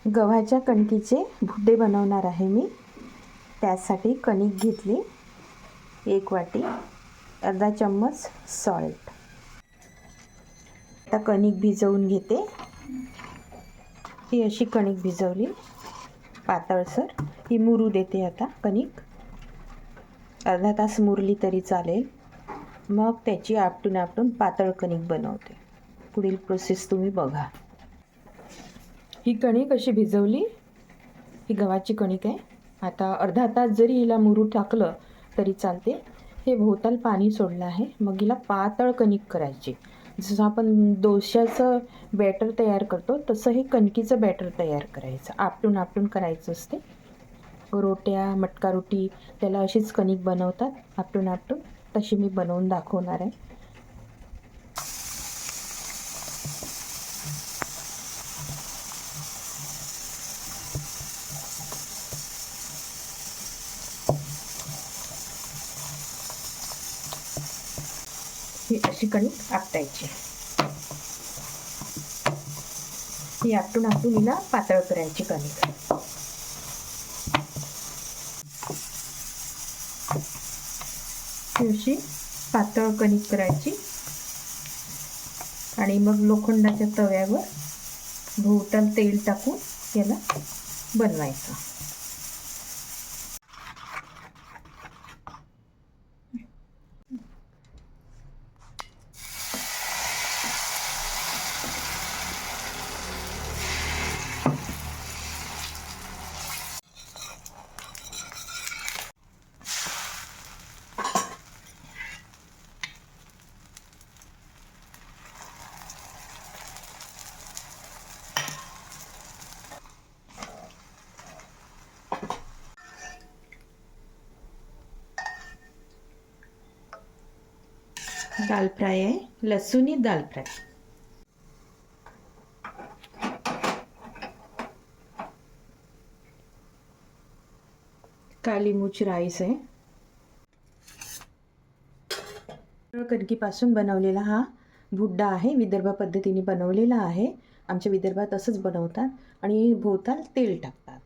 गव्हाच्या कणकीचे भुड्डे बनवणार आहे मी. त्यासाठी कणिक घेतली 1 वाटी, अर्धा चम्मच सॉल्ट. आता कणिक भिजवून घेते. ही अशी कणिक भिजवली पातळसर. ही मुरू देते आता कणिक. अर्धा तास मुरली तरी चालेल. मग त्याची आपटून पातळ कणिक बनवते. पुढील प्रोसेस तुम्ही बघा. ही कणिक अशी भिजवली. ही गव्हाची कणिक आहे. आता अर्धा तास जरी हिला मुरू टाकलं तरी चालते. हे भोवताल पाणी सोडलं आहे. मग हिला पातळ कणिक करायची. जसं आपण डोश्याचं बॅटर तयार करतो तसं हे कणकीचं बॅटर तयार करायचं. आपटून करायचं असते. रोट्या, मटका रोटी त्याला अशीच कणिक बनवतात आपटून. तशी मी बनवून दाखवणार आहे. ही अशी कणिक आपटायची. ही आपटून हिला पातळ करायची कणिक. ही अशी पातळ कणिक करायची आणि मग लोखंडाच्या तव्यावर भोवताल तेल टाकून याला बनवायचं. दाल फ्राय आहे. लसूणी दाल फ्राय. काली मूछ राईस आहे. कणकीपासून बनवलेला हा भुड्डा आहे. विदर्भ पद्धतीने बनवलेला आहे. आमच्या विदर्भात असंच बनवतात आणि भोवताल तेल टाकतात.